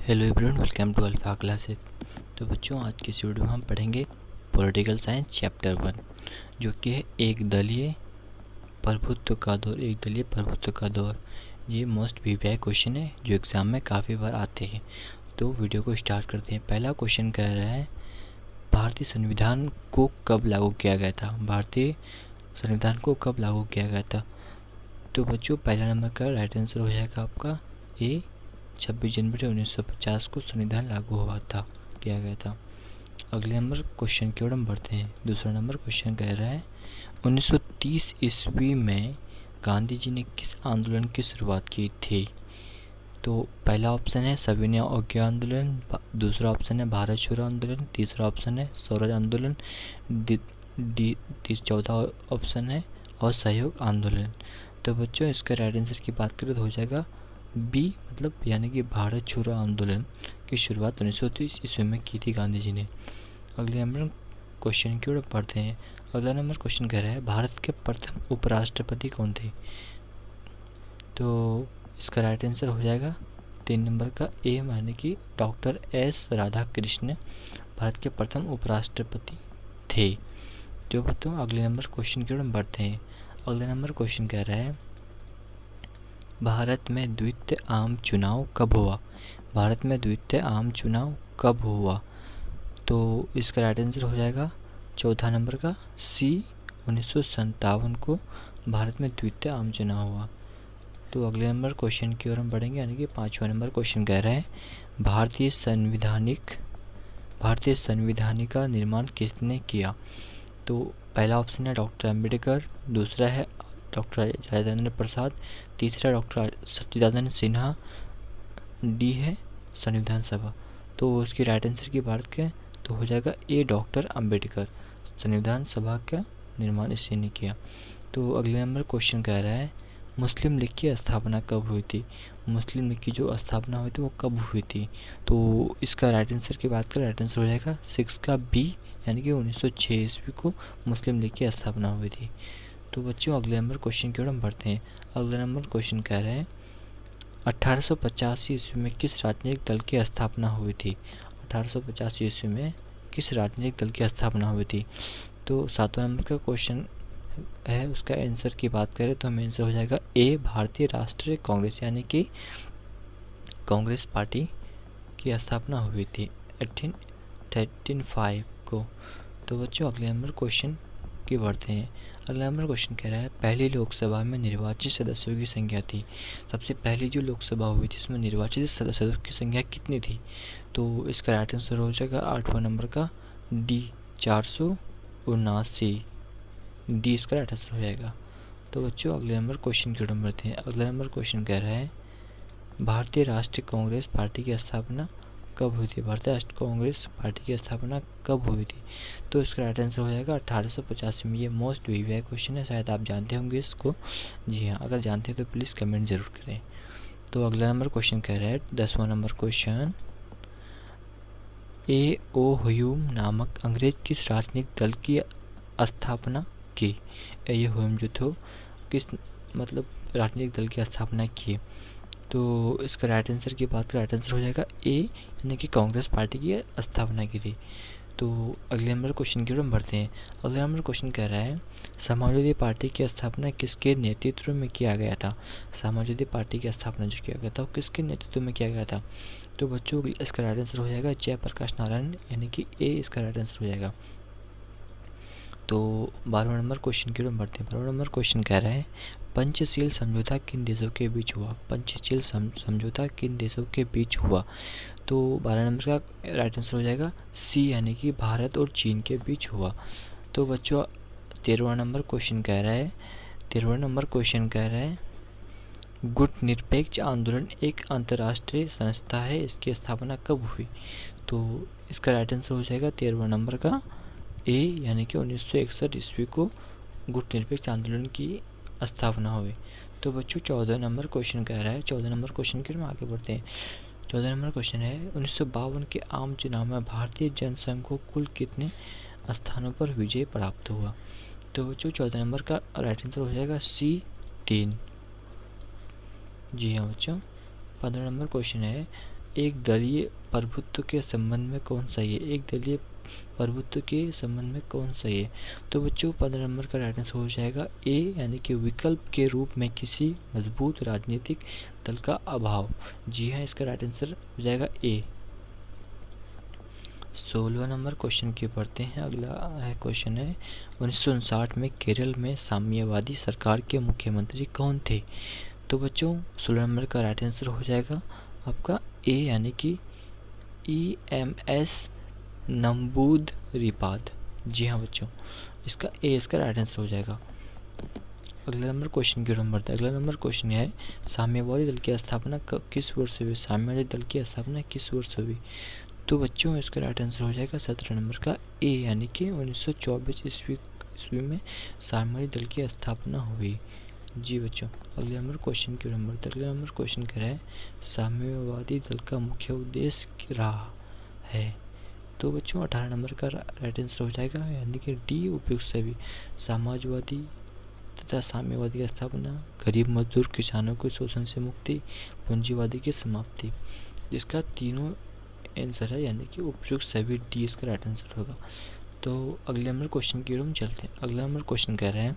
Hello everyone, welcome to Alpha classes. तो बच्चों, आज की इस वीडियो में हम पढ़ेंगे पॉलिटिकल साइंस चैप्टर 1, जो कि है एक दलीय प्रभुत्व का दौर। एक दलीय प्रभुत्व का दौर, ये मोस्ट वीवीआई क्वेश्चन है जो एग्ज़ाम में काफ़ी बार आते हैं। तो वीडियो को स्टार्ट करते हैं। पहला क्वेश्चन कह रहा है, भारतीय संविधान को कब लागू किया गया था? भारतीय संविधान को कब लागू किया गया था? तो बच्चों, पहला नंबर का राइट आंसर हो जाएगा आपका ए, 26 जनवरी 1950 को संविधान लागू हुआ था, किया गया था। अगले नंबर क्वेश्चन की ओर हम बढ़ते हैं। दूसरा नंबर क्वेश्चन कह रहा है, 1930 ईस्वी में गांधी जी ने किस आंदोलन की शुरुआत की थी? तो पहला ऑप्शन है सविनय अवज्ञा आंदोलन, दूसरा ऑप्शन है भारत छोड़ो आंदोलन, तीसरा ऑप्शन है स्वराज आंदोलन, चौथा ऑप्शन है असहयोग आंदोलन। तो बच्चों, इसका राइट आंसर की बात करें तो हो जाएगा बी, मतलब यानी कि भारत छोड़ो आंदोलन की शुरुआत 1930 ईस्वी में की थी गांधी जी ने। अगले नंबर क्वेश्चन की ओर पढ़ते हैं। अगला नंबर क्वेश्चन कह रहा है, भारत के प्रथम उपराष्ट्रपति कौन थे? तो इसका राइट आंसर हो जाएगा 3 नंबर का ए, यानी कि डॉक्टर एस राधाकृष्ण भारत के प्रथम उपराष्ट्रपति थे। जो बताऊँ, अगले नंबर क्वेश्चन की ओर बढ़ते हैं। अगला नंबर क्वेश्चन कह रहा है, भारत में द्वितीय आम चुनाव कब हुआ? भारत में द्वितीय आम चुनाव कब हुआ? तो इसका राइट आंसर हो जाएगा चौथा नंबर का सी, 1957 को भारत में द्वितीय आम चुनाव हुआ। तो अगले नंबर क्वेश्चन की ओर हम बढ़ेंगे, यानी कि 5वां नंबर क्वेश्चन कह रहा है, भारतीय संविधान का निर्माण किसने किया? तो पहला ऑप्शन है डॉक्टर अम्बेडकर, दूसरा है डॉक्टर राजेंद्र प्रसाद, तीसरा डॉक्टर सच्चिदानंद सिन्हा, डी है संविधान सभा। तो उसकी राइट आंसर की बात करें तो हो जाएगा ए, डॉक्टर अम्बेडकर। संविधान सभा का निर्माण इसी ने किया। तो अगले नंबर क्वेश्चन कह रहा है, मुस्लिम लीग की स्थापना कब हुई थी? मुस्लिम लीग की जो स्थापना हुई थी वो कब हुई थी? तो इसका राइट आंसर की बात करें, राइट आंसर हो जाएगा 6 का बी, यानी कि 1906 ईस्वी को मुस्लिम लीग की स्थापना हुई थी। तो बच्चों, अगले नंबर क्वेश्चन की ओर हम बढ़ते हैं। अगला नंबर क्वेश्चन कह रहे हैं, 1885 ईस्वी में किस राजनीतिक दल की स्थापना हुई थी? 1885 ईस्वी में किस राजनीतिक दल की स्थापना हुई थी? तो 7वां नंबर का क्वेश्चन है, उसका आंसर की बात करें तो हमें आंसर हो जाएगा ए, भारतीय राष्ट्रीय कांग्रेस, यानी कि कांग्रेस पार्टी की स्थापना हुई थी 1835 को। तो बच्चों, अगले नंबर क्वेश्चन की बढ़ते हैं। अगला नंबर क्वेश्चन कह रहा है, पहली लोकसभा में निर्वाचित सदस्यों की संख्या थी। सबसे पहली जो लोकसभा हुई थी उसमें निर्वाचित सदस्यों की संख्या कितनी थी? तो इसका राइट आंसर हो जाएगा 8वां नंबर का डी, 479, डी इसका राइट आंसर हो जाएगा। तो बच्चों, अगले नंबर क्वेश्चन की ओर बढ़ते हैं। अगला नंबर क्वेश्चन कह रहा है, भारतीय राष्ट्रीय कांग्रेस पार्टी की स्थापना कब हुई थी? भारतीय राष्ट्रीय कांग्रेस पार्टी की स्थापना कब हुई थी? तो इसका राइट आंसर हो जाएगा 1885 में। ये मोस्ट वीवीआई क्वेश्चन है, शायद आप जानते होंगे इसको। जी हाँ, अगर जानते हैं तो प्लीज़ कमेंट ज़रूर करें। तो अगला नंबर क्वेश्चन कह रहा है, 10वां नंबर क्वेश्चन, ए ओ ह्यूम नामक अंग्रेज किस राजनीतिक दल की स्थापना की? ए ह्यूम जो थे किस मतलब राजनीतिक दल की स्थापना की? तो इसका राइट आंसर की बात करें, राइट आंसर हो जाएगा ए, यानी कि कांग्रेस पार्टी की स्थापना की थी। तो अगले नंबर क्वेश्चन की ओर हम बढ़ते हैं। अगला नंबर क्वेश्चन कह रहा है, समाजवादी पार्टी की स्थापना किसके नेतृत्व में किया गया था? समाजवादी पार्टी की स्थापना जो किया गया था वो किसके नेतृत्व में किया गया था? तो बच्चों, इसका राइट आंसर हो जाएगा जयप्रकाश नारायण, यानी कि ए इसका राइट आंसर हो जाएगा। तो 12वां नंबर क्वेश्चन की ओर बढ़ते हैं। 12वां नंबर क्वेश्चन कह रहा है, पंचशील समझौता किन देशों के बीच हुआ? पंचशील समझौता किन देशों के बीच हुआ? तो 12 नंबर का राइट आंसर हो जाएगा सी, यानी कि भारत और चीन के बीच हुआ। तो बच्चों, 13वां नंबर क्वेश्चन कह रहा है, 13वां नंबर क्वेश्चन कह रहा है, गुटनिरपेक्ष आंदोलन एक अंतर्राष्ट्रीय संस्था है, इसकी स्थापना कब हुई? तो इसका राइट आंसर हो जाएगा 13वां नंबर का ए, यानी कि 1961 ईस्वी को गुटनिरपेक्ष आंदोलन की स्थापना हुई। तो बच्चों, 14 नंबर क्वेश्चन कह रहा है, 14 नंबर क्वेश्चन के हम आगे बढ़ते हैं। 14 नंबर क्वेश्चन है, 1952 के आम चुनाव में भारतीय जनसंघ को कुल कितने स्थानों पर विजय प्राप्त हुआ? तो बच्चों, 14 नंबर का राइट आंसर हो जाएगा सी, 3। जी हाँ बच्चों। 15 नंबर क्वेश्चन है, एक दलीय प्रभुत्व के संबंध में कौन सही है? एक दलीय प्रभुत्व के संबंध में कौन सही है? तो बच्चों 15 नंबर का राइट आंसर हो जाएगा ए, यानी कि विकल्प के रूप में किसी मजबूत राजनीतिक दल का अभाव। जी हाँ, इसका राइट आंसर हो जाएगा ए। 16 नंबर क्वेश्चन की पढ़ते हैं। अगला क्वेश्चन है 1959 में केरल में साम्यवादी सरकार के मुख्यमंत्री कौन थे? तो बच्चों 16 नंबर का राइट आंसर हो जाएगा आपका ए, यानी कि EMS नंबूदरीपाद। जी हाँ बच्चों, इसका ए इसका राइट आंसर हो जाएगा। अगला नंबर क्वेश्चन की नंबर था। अगला नंबर क्वेश्चन है साम्यवादी दल की स्थापना किस वर्ष हुई? साम्यवादी दल की स्थापना किस वर्ष हुई? तो बच्चों इसका राइट आंसर हो जाएगा 17 नंबर का ए, यानी कि 1924 ईस्वी में साम्यवादी दल की स्थापना हुई। जी बच्चों, अगले नंबर क्वेश्चन की नंबर था। अगला नंबर क्वेश्चन कह रहा है साम्यवादी दल का मुख्य उद्देश्य रहा है? तो बच्चों 18 नंबर का राइट आंसर हो जाएगा, यानी कि डी उपयुक्त सभी। समाजवादी तथा साम्यवादी की स्थापना, गरीब मजदूर किसानों को शोषण से मुक्ति, पूंजीवादी की समाप्ति। जिसका तीनों आंसर है, यानी कि उपयुक्त सभी डी इसका राइट आंसर होगा। तो अगले नंबर क्वेश्चन की ओर हम चलते हैं। अगला नंबर क्वेश्चन कह रहे हैं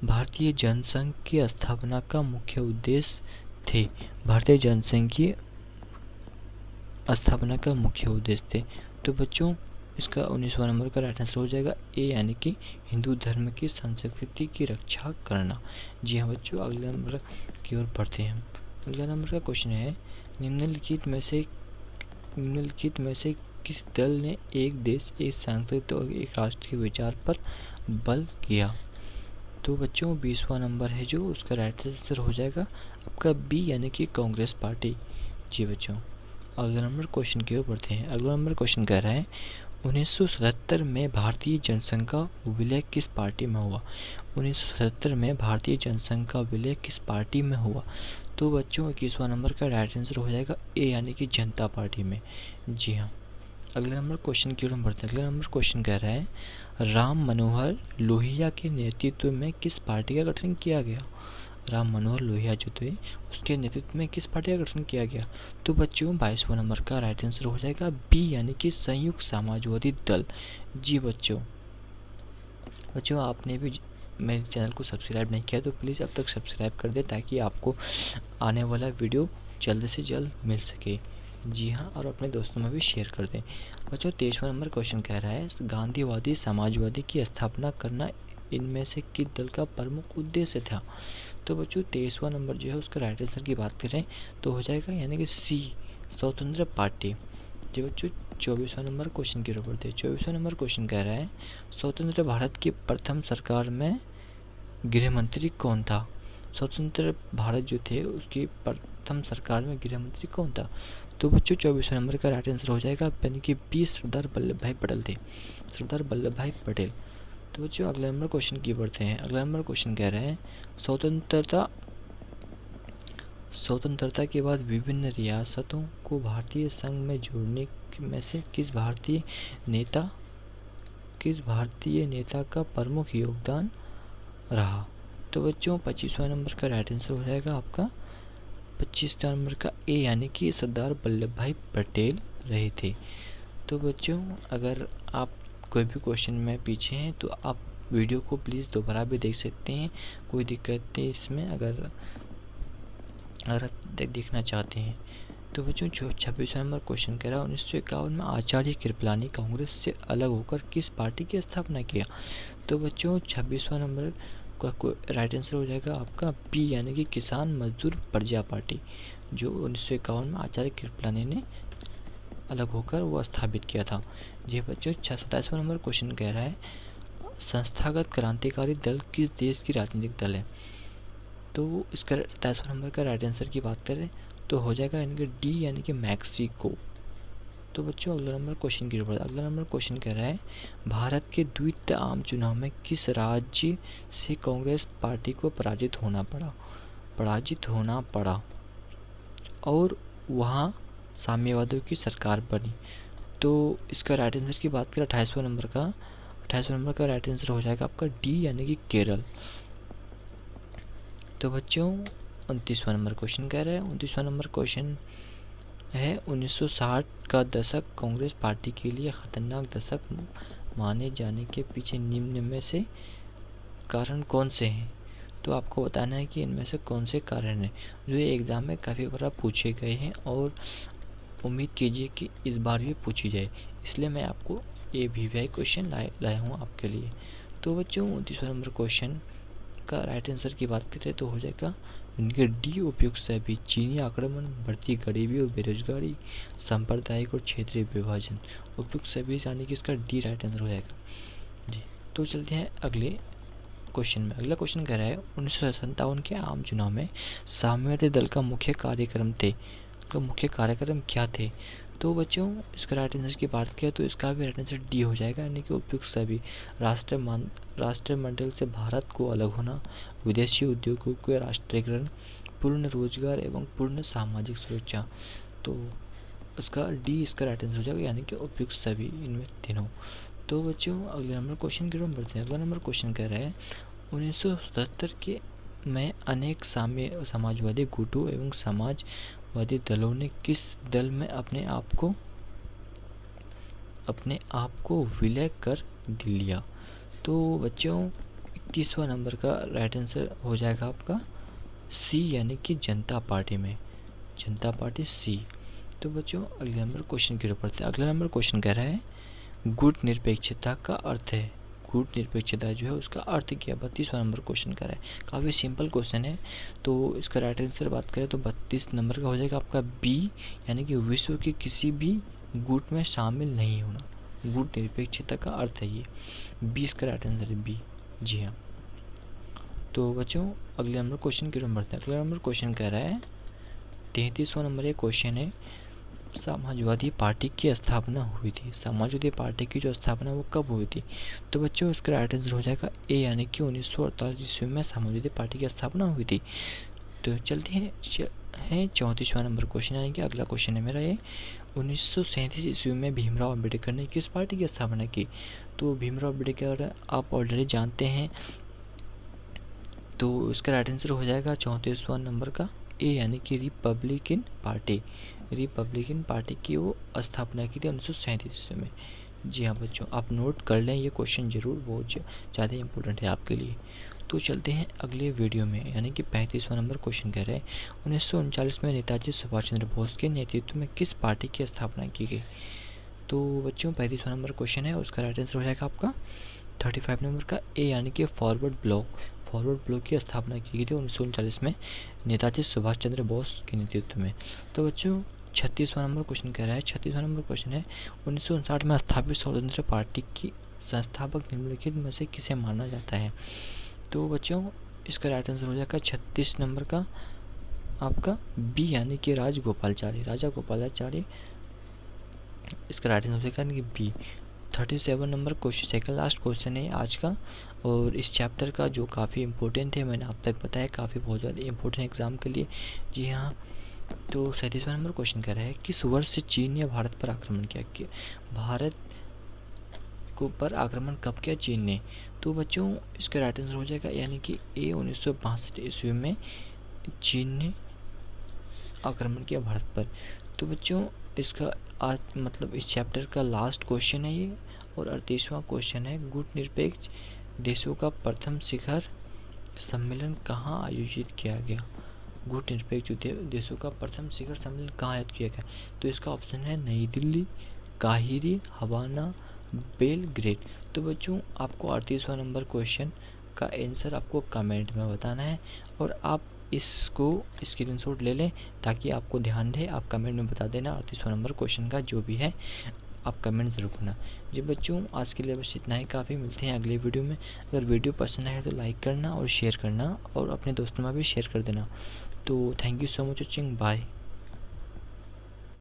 भारतीय जनसंघ की स्थापना का मुख्य उद्देश्य थे। भारतीय जनसंघ की स्थापना का मुख्य उद्देश्य थे। तो बच्चों इसका 19वां नंबर का राइट आंसर हो जाएगा ए, यानी कि हिंदू धर्म की संस्कृति की रक्षा करना। जी हाँ बच्चों, अगले नंबर की ओर बढ़ते हैं। अगला नंबर का क्वेश्चन है निम्नलिखित में से किस दल ने एक देश एक सांस्कृतिक और एक राष्ट्र के विचार पर बल किया? तो बच्चों 20वां नंबर है जो, उसका राइट आंसर हो जाएगा आपका बी, यानी कि कांग्रेस पार्टी। जी बच्चों, अगला नंबर क्वेश्चन की ओर बढ़ते हैं। अगला नंबर क्वेश्चन कह रहा है 1977 में भारतीय जनसंघ का विलय किस पार्टी में हुआ? 1977 में भारतीय जनसंघ का विलय किस पार्टी में हुआ? तो बच्चों 21वां नंबर का राइट आंसर हो जाएगा ए, यानी कि जनता पार्टी में। जी हाँ, अगला नंबर क्वेश्चन की ओर बढ़ते हैं। अगला नंबर क्वेश्चन कह रहा है राम मनोहर लोहिया के नेतृत्व में किस पार्टी का गठन किया गया? राम मनोहर लोहिया जो थे उसके नेतृत्व में किस पार्टी का गठन किया गया? तो बच्चों 22वां नंबर का राइट आंसर हो जाएगा बी, यानी कि संयुक्त समाजवादी दल। जी बच्चों, आपने भी मेरे चैनल को सब्सक्राइब नहीं किया तो प्लीज़ अब तक सब्सक्राइब कर दें, ताकि आपको आने वाला वीडियो जल्द से जल्द मिल सके। जी हाँ, और अपने दोस्तों में भी शेयर कर दें। बच्चों 23वां नंबर क्वेश्चन कह रहा है गांधीवादी समाजवादी की स्थापना करना इनमें से किस दल का प्रमुख उद्देश्य था? तो बच्चों 23वां नंबर जो है उसका राइट आंसर की बात करें तो हो जाएगा, यानी कि सी, स्वतंत्र पार्टी। जी बच्चों 24वां नंबर क्वेश्चन की ओर बढ़ते हैं। 24वां नंबर क्वेश्चन कह रहा है स्वतंत्र भारत की प्रथम सरकार में गृह मंत्री कौन था? स्वतंत्र भारत जो थे उसकी प्रथम सरकार में गृह मंत्री कौन था? तो बच्चों 24वां नंबर का राइट आंसर हो जाएगा, यानी कि बी, सरदार वल्लभ भाई पटेल थे। सरदार वल्लभ भाई पटेल। तो बच्चों अगला नंबर क्वेश्चन की बढ़ते हैं। अगला नंबर क्वेश्चन कह रहे हैं स्वतंत्रता के बाद विभिन्न रियासतों को भारतीय संघ में जोड़ने में से किस भारतीय नेता का प्रमुख योगदान रहा? तो बच्चों 25वां नंबर का राइट आंसर हो जाएगा आपका 25वां नंबर का ए, यानी कि सरदार वल्लभ भाई पटेल रहे थे। तो बच्चों अगर आप कोई भी क्वेश्चन में पीछे हैं तो आप वीडियो को प्लीज़ दोबारा भी देख सकते हैं, कोई दिक्कत नहीं इसमें, अगर आप देखना चाहते हैं। तो बच्चों 26वां नंबर क्वेश्चन कह रहा है 1951 में आचार्य कृपलानी कांग्रेस से अलग होकर किस पार्टी की स्थापना किया? तो बच्चों 26वां नंबर का राइट आंसर हो जाएगा आपका बी, यानी कि किसान मजदूर प्रजा पार्टी, जो 1951 में आचार्य कृपलानी ने अलग होकर वो स्थापित किया था। जी बच्चों 27वां नंबर क्वेश्चन कह रहा है संस्थागत क्रांतिकारी दल किस देश की राजनीतिक दल है? तो इसका 27वां नंबर का राइट आंसर की बात करें तो हो जाएगा, यानी कि डी, यानी कि मैक्सिको। तो बच्चों अगला नंबर क्वेश्चन की ओर। अगला नंबर क्वेश्चन कह रहा है भारत के द्वितीय आम चुनाव में किस राज्य से कांग्रेस पार्टी को पराजित होना पड़ा और वहाँ साम्यवादियों की सरकार बनी? तो इसका राइट आंसर की बात करें 28वां नंबर का राइट आंसर हो जाएगा आपका डी, यानी कि केरल। तो बच्चों 29वां नंबर क्वेश्चन कह रहा है, 29वां नंबर क्वेश्चन है 1960 का दशक कांग्रेस पार्टी के लिए खतरनाक दशक माने जाने के पीछे निम्न में से कारण कौन से हैं। तो आपको बताना है कि इनमें से कौन से कारण हैं जो ये एग्ज़ाम में काफ़ी बार पूछे गए हैं और उम्मीद कीजिए कि इस बार भी पूछी जाए, इसलिए मैं आपको ये VVI क्वेश्चन लाया हूँ आपके लिए। तो बच्चों 29वां नंबर क्वेश्चन का राइट आंसर की बात करें तो हो जाएगा इनके डी उपयुक्त सभी, चीनी आक्रमण, बढ़ती गरीबी और बेरोजगारी, सांप्रदायिक और क्षेत्रीय विभाजन। उपयुक्त सभी यानी कि इसका डी राइट आंसर हो जाएगा जी। तो चलते हैं अगले क्वेश्चन में। अगला क्वेश्चन कह रहा है 1957 के आम चुनाव में साम्यवादी दल का मुख्य कार्यक्रम क्या थे। तो बच्चों इसका राइट आंसर की बात करें तो इसका भी राइट आंसर डी हो जाएगा, यानी कि उपयुक्त सभी, राष्ट्रमंडल से भारत को अलग होना, विदेशी उद्योगों के राष्ट्रीयकरण, पूर्ण रोजगार एवं पूर्ण सामाजिक सुरक्षा। तो इसका डी इसका राइट आंसर हो जाएगा, यानी कि उपयुक्त सभी इनमें तीनों। तो बच्चों अगले नंबर क्वेश्चन की ओर बढ़ते हैं। अगला नंबर क्वेश्चन कह रहा है 1977 के में अनेक समाजवादी गुटों एवं समाजवादी दलों ने किस दल में अपने आप को विलय कर लिया। तो बच्चों 31वां नंबर का राइट आंसर हो जाएगा आपका सी, यानी कि जनता पार्टी में, जनता पार्टी सी। तो बच्चों अगले नंबर क्वेश्चन की ओर बढ़ते हैं। अगला नंबर क्वेश्चन कह रहा है गुट निरपेक्षता का अर्थ है, गुट निरपेक्षता जो है उसका अर्थ क्या। 32वां नंबर क्वेश्चन कर रहा है, काफ़ी सिंपल क्वेश्चन है। तो इसका राइट आंसर बात करें तो 32 नंबर का हो जाएगा आपका बी, यानी कि विश्व के किसी भी गुट में शामिल नहीं होना। गुट निरपेक्षता का अर्थ है ये, बी इसका राइट आंसर है, बी। जी हाँ। तो बच्चों अगले नंबर क्वेश्चन की ओर बढ़ते हैं। अगला नंबर क्वेश्चन कह रहा है 33वां नंबर ये क्वेश्चन है, समाजवादी पार्टी की स्थापना हुई थी। समाजवादी पार्टी की जो स्थापना वो कब हुई थी। तो बच्चों इसका राइट आंसर हो जाएगा ए, यानी कि 1948 ईस्वी में समाजवादी पार्टी की स्थापना हुई थी। तो चलते हैं 34वां नंबर क्वेश्चन, यानी कि अगला क्वेश्चन है मेरा ये 1937 ईस्वी में भीमराव अम्बेडकर ने किस पार्टी की स्थापना की। तो भीमराव अम्बेडकर आप ऑलरेडी जानते हैं, तो इसका राइट आंसर हो जाएगा 34वां नंबर का ए, यानी कि रिपब्लिकन पार्टी की वो स्थापना की थी 1937 ईस्वी में। जी हाँ बच्चों, आप नोट कर लें, ये क्वेश्चन ज़रूर बहुत ज़्यादा इंपॉर्टेंट है आपके लिए। तो चलते हैं अगले वीडियो में, यानी कि 35वां नंबर क्वेश्चन कह रहे हैं 1939 में नेताजी सुभाष चंद्र बोस के नेतृत्व में किस पार्टी की स्थापना की गई। तो बच्चों 35वां नंबर क्वेश्चन है, उसका राइट आंसर हो जाएगा आपका 35 नंबर का ए, यानी कि फॉरवर्ड ब्लॉक की स्थापना की गई थी 1939 में नेताजी सुभाष चंद्र बोस के नेतृत्व में। तो बच्चों 36वां नंबर क्वेश्चन कह रहा है, 36वां नंबर क्वेश्चन है 1959 में स्थापित स्वतंत्र पार्टी की संस्थापक निम्नलिखित में से किसे माना जाता है। तो बच्चों इसका राइट आंसर हो जाएगा 36 नंबर का आपका बी, यानी कि राजा गोपालाचार्य इसका राइट आंसर हो जाएगा, यानी कि B. 37 number question second last question है आज का, और इस चैप्टर का जो काफ़ी इंपॉर्टेंट है, मैंने आप तक बताया काफ़ी बहुत ज़्यादा इंपॉर्टेंट एग्जाम के लिए। जी हाँ। तो 37वां नंबर क्वेश्चन कह रहा है किस वर्ष से चीन ने भारत पर आक्रमण किया। भारत को पर आक्रमण कब किया चीन ने। तो बच्चों इसका राइट आंसर हो जाएगा, यानी कि ए 1962 ईस्वी में चीन ने आक्रमण किया भारत पर। तो बच्चों इसका आज मतलब इस चैप्टर का लास्ट क्वेश्चन है ये, और 38वां क्वेश्चन है गुट निरपेक्ष देशों का प्रथम शिखर सम्मेलन कहाँ आयोजित किया गया। गुट निरपेक्ष देशों का प्रथम शिखर सम्मेलन कहाँ आयोजित किया गया। तो इसका ऑप्शन है नई दिल्ली, काहिरे, हवाना, बेलग्रेड। तो बच्चों आपको 38वां नंबर क्वेश्चन का आंसर आपको कमेंट में बताना है, और आप इसको स्क्रीनशॉट ले लें ताकि आपको ध्यान रहे, आप कमेंट में बता देना 38वां नंबर क्वेश्चन का जो भी है, आप कमेंट ज़रूर करना। जी बच्चों आज के लिए बस इतना ही काफ़ी, मिलते हैं अगले वीडियो में। अगर वीडियो पसंद आए तो लाइक करना और शेयर करना, और अपने दोस्तों में भी शेयर कर देना। तो thank you so much watching, bye.